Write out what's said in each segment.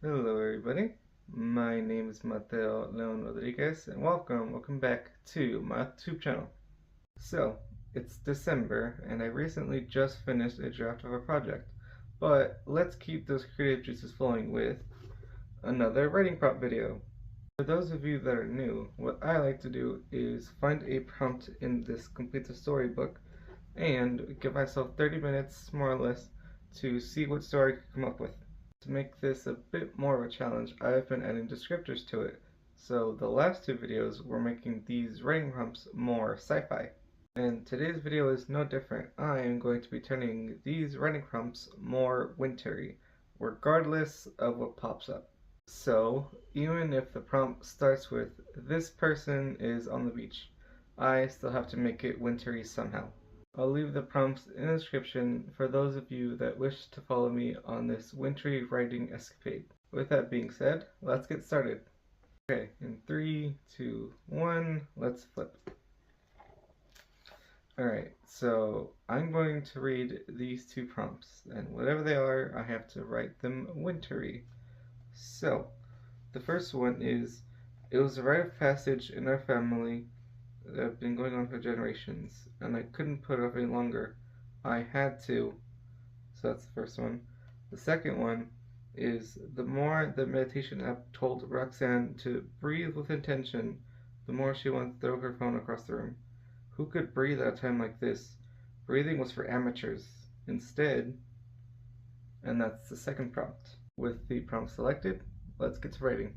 Hello everybody, my name is Mateo Leon Rodriguez and welcome back to my Authortube channel. So, it's December and I recently just finished a draft of a project, but let's keep those creative juices flowing with another writing prompt video. For those of you that are new, what I like to do is find a prompt in this Complete the Story book and give myself 30 minutes more or less to see what story I can come up with. To make this a bit more of a challenge, I've been adding descriptors to it. So the last two videos were making these writing prompts more sci-fi. And today's video is no different. I am going to be turning these writing prompts more wintry, regardless of what pops up. So, even if the prompt starts with, "This person is on the beach," I still have to make it wintry somehow. I'll leave the prompts in the description for those of you that wish to follow me on this wintry writing escapade. With that being said, let's get started. Okay, in 3, 2, 1, let's flip. Alright, so I'm going to read these two prompts, and whatever they are, I have to write them wintry. So, the first one is, "It was a rite of passage in our family that have been going on for generations, and I couldn't put it off any longer. I had to." So that's the first one. The second one is, "The more the meditation app told Roxanne to breathe with intention, the more she wanted to throw her phone across the room. Who could breathe at a time like this? Breathing was for amateurs. Instead," and that's the second prompt. With the prompt selected, let's get to writing.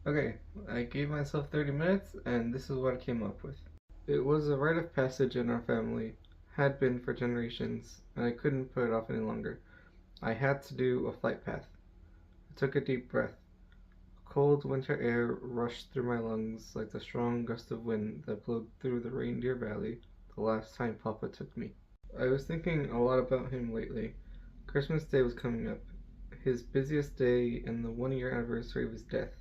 Okay, I gave myself 30 minutes, and this is what I came up with. It was a rite of passage in our family, had been for generations, and I couldn't put it off any longer. I had to do a flight path. I took a deep breath. Cold winter air rushed through my lungs like the strong gust of wind that blew through the reindeer valley the last time Papa took me. I was thinking a lot about him lately. Christmas Day was coming up, his busiest day and the 1 year anniversary of his death.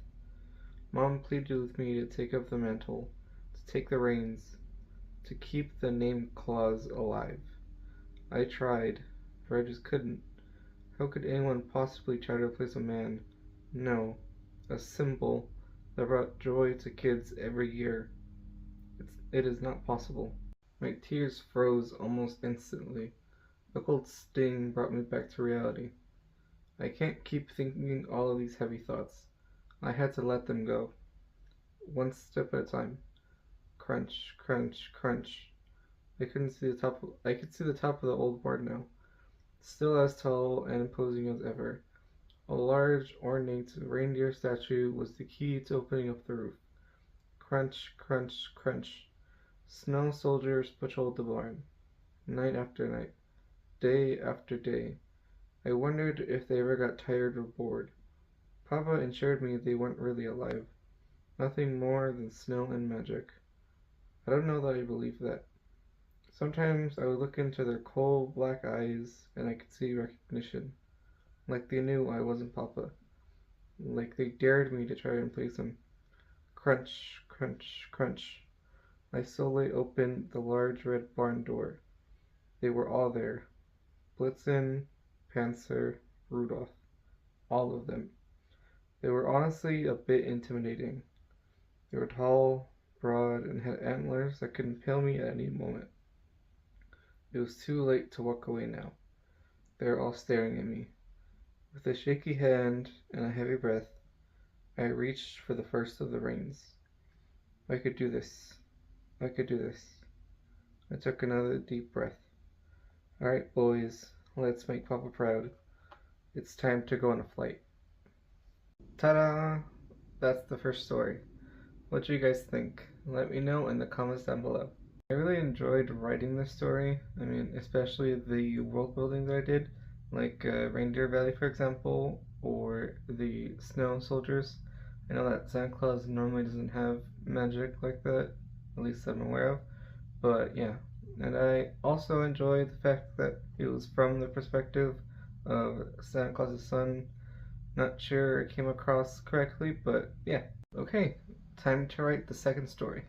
Mom pleaded with me to take up the mantle, to take the reins, to keep the name Claus alive. I tried, but I just couldn't. How could anyone possibly try to replace a man? No, a symbol that brought joy to kids every year. It is not possible. My tears froze almost instantly. A cold sting brought me back to reality. I can't keep thinking all of these heavy thoughts. I had to let them go, one step at a time. Crunch, crunch, crunch. I could see the top of the old board now, still as tall and imposing as ever. A large, ornate reindeer statue was the key to opening up the roof. Crunch, crunch, crunch. Snow soldiers patrolled the barn, night after night, day after day. I wondered if they ever got tired or bored. Papa assured me they weren't really alive, nothing more than snow and magic. I don't know that I believed that. Sometimes I would look into their cold black eyes and I could see recognition, like they knew I wasn't Papa, like they dared me to try and replace him. Crunch, crunch, crunch. I slowly opened the large red barn door. They were all there. Blitzen, Panzer, Rudolph. All of them. They were honestly a bit intimidating. They were tall, broad, and had antlers that could impale me at any moment. It was too late to walk away now. They were all staring at me. With a shaky hand and a heavy breath, I reached for the first of the reins. I could do this. I could do this. I took another deep breath. Alright, boys, let's make Papa proud. It's time to go on a flight. Ta-da! That's the first story. What do you guys think? Let me know in the comments down below. I really enjoyed writing this story. I mean, especially the world building that I did, like Reindeer Valley, for example, or the Snow Soldiers. I know that Santa Claus normally doesn't have magic like that, at least I'm aware of. But yeah, and I also enjoyed the fact that it was from the perspective of Santa Claus's son. Not sure it came across correctly, but yeah. Okay, time to write the second story.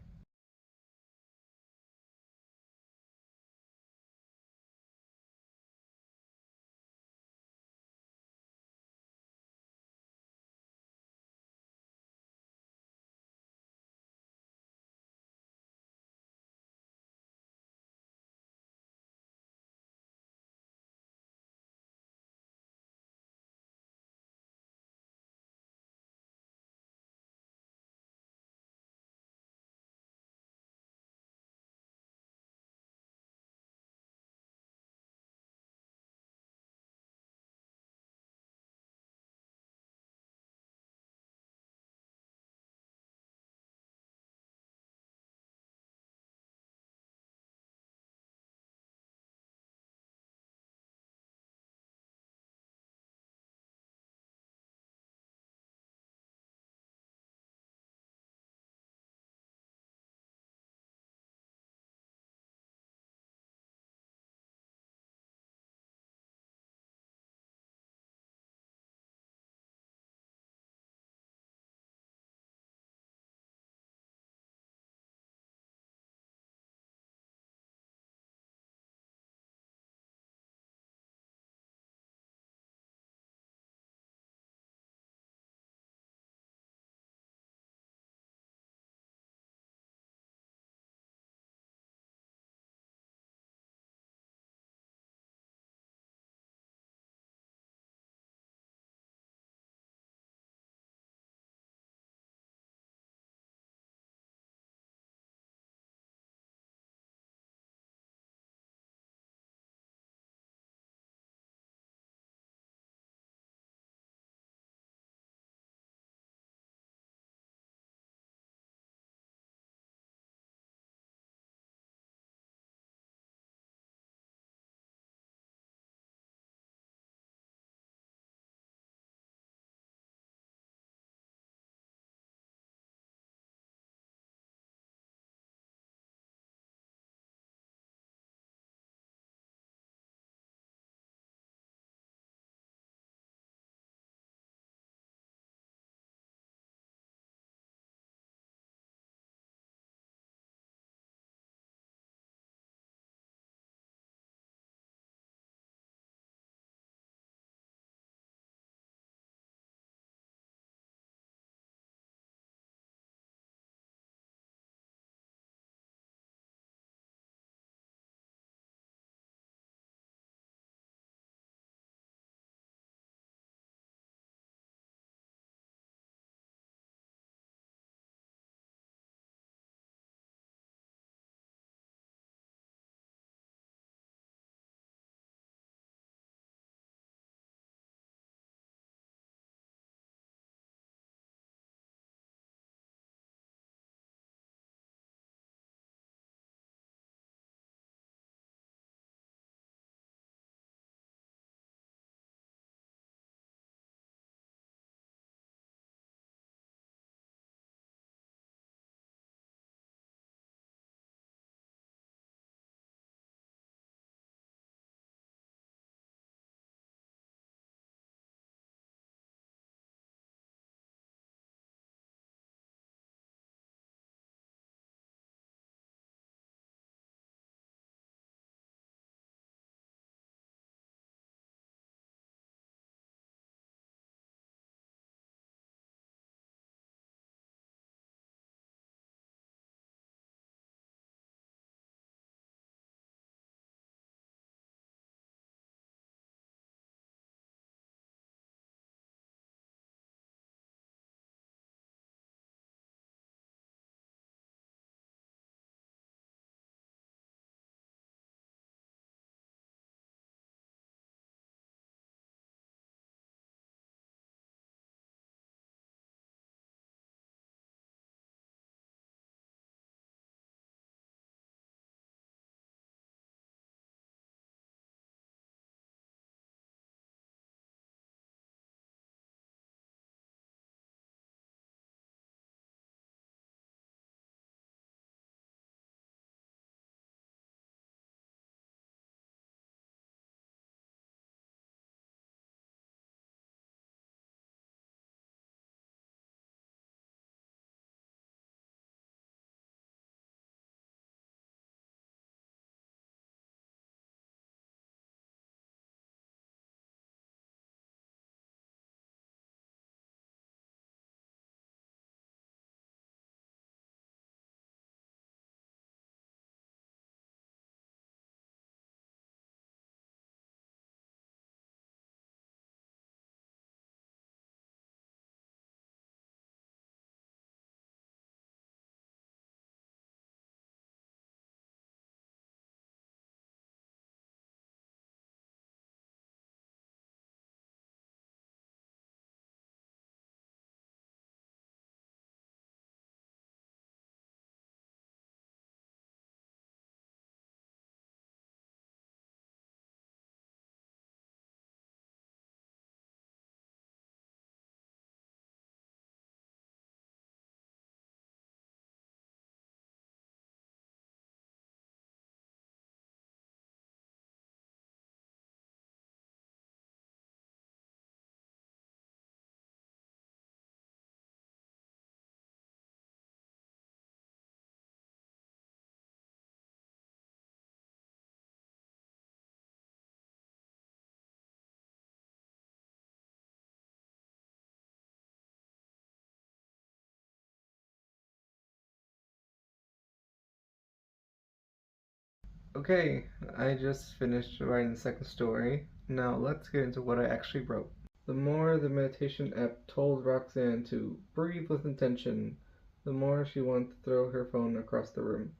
Okay, I just finished writing the second story. Now let's get into what I actually wrote. The more the meditation app told Roxanne to breathe with intention, the more she wanted to throw her phone across the room.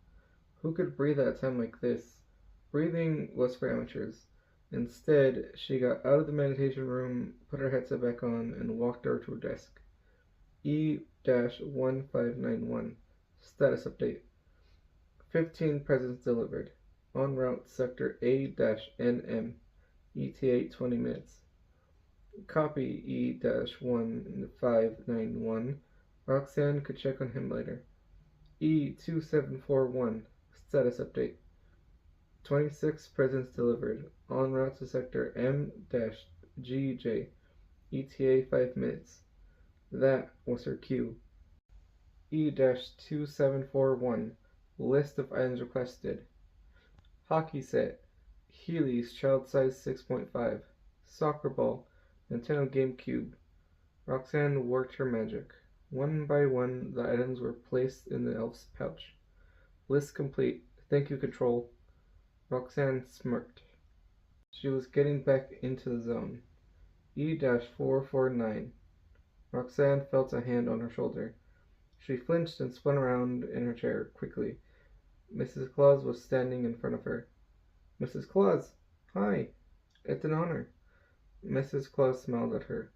Who could breathe at a time like this? Breathing was for amateurs. Instead, she got out of the meditation room, put her headset back on, and walked over to her desk. E-1591. Status update. 15 presents delivered. En route sector A-NM. ETA 20 minutes. Copy E-1591. Roxanne could check on him later. E2741. Status update. 26 presents delivered. En route to sector M-GJ. ETA 5 minutes. That was her cue. E-2741. List of items requested. Hockey set. Heelys child size 6.5. Soccer ball. Nintendo GameCube. Roxanne worked her magic. One by one, the items were placed in the elf's pouch. List complete. Thank you, Control. Roxanne smirked. She was getting back into the zone. E-449. Roxanne felt a hand on her shoulder. She flinched and spun around in her chair quickly. Mrs. Claus was standing in front of her. Mrs. Claus! Hi! It's an honor. Mrs. Claus smiled at her.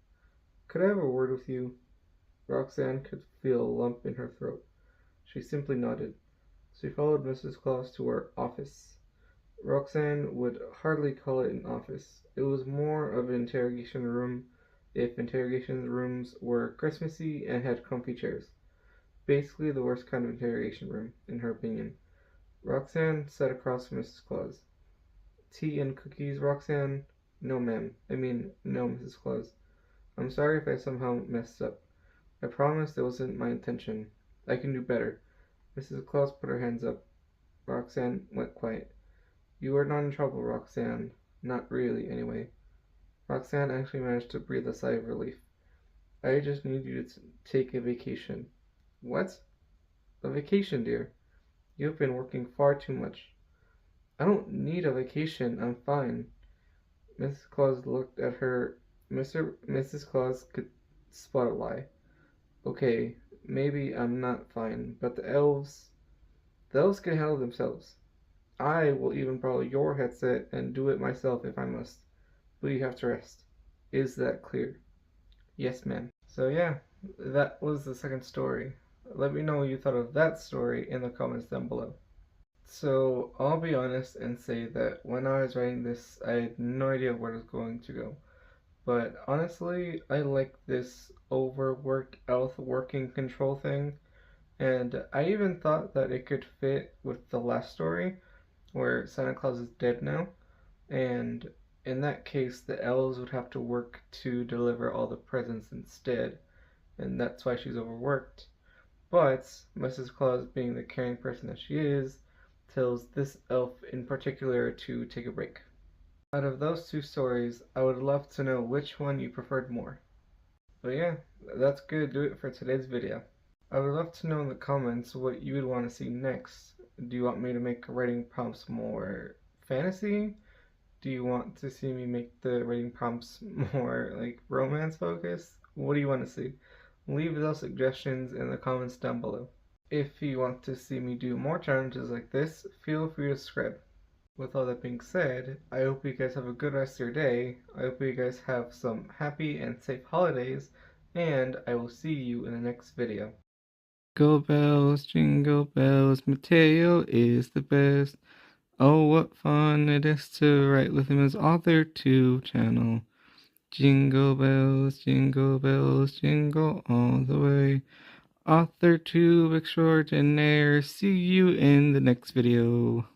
Could I have a word with you? Roxanne could feel a lump in her throat. She simply nodded. She followed Mrs. Claus to her office. Roxanne would hardly call it an office. It was more of an interrogation room, if interrogation rooms were Christmassy and had comfy chairs. Basically the worst kind of interrogation room, in her opinion. Roxanne sat across from Mrs. Claus. Tea and cookies, Roxanne? No, ma'am. No, Mrs. Claus. I'm sorry if I somehow messed up. I promise it wasn't my intention. I can do better. Mrs. Claus put her hands up. Roxanne went quiet. You are not in trouble, Roxanne. Not really, anyway. Roxanne actually managed to breathe a sigh of relief. I just need you to take a vacation. What? A vacation, dear. You've been working far too much. I don't need a vacation. I'm fine. Mrs. Claus looked at her. Mrs. Claus could spot a lie. Okay, maybe I'm not fine, but the elves can handle themselves. I will even borrow your headset and do it myself if I must. But you have to rest. Is that clear? Yes, ma'am. So yeah, that was the second story. Let me know what you thought of that story in the comments down below. So I'll be honest and say that when I was writing this, I had no idea where it was going to go. But honestly, I like this overworked elf working control thing. And I even thought that it could fit with the last story, where Santa Claus is dead now. And in that case, the elves would have to work to deliver all the presents instead. And that's why she's overworked. But Mrs. Claus, being the caring person that she is, tells this elf in particular to take a break. Out of those two stories, I would love to know which one you preferred more. But yeah, that's gonna do it for today's video. I would love to know in the comments what you would want to see next. Do you want me to make writing prompts more fantasy? Do you want to see me make the writing prompts more like romance focused? What do you want to see? Leave those suggestions in the comments down below. If you want to see me do more challenges like this, feel free to subscribe. With all that being said, I hope you guys have a good rest of your day. I hope you guys have some happy and safe holidays, and I will see you in the next video. Jingle bells, Mateo is the best. Oh, what fun it is to write with him as Authortube channel. Jingle bells, jingle all the way. Authortube extraordinaire. See you in the next video.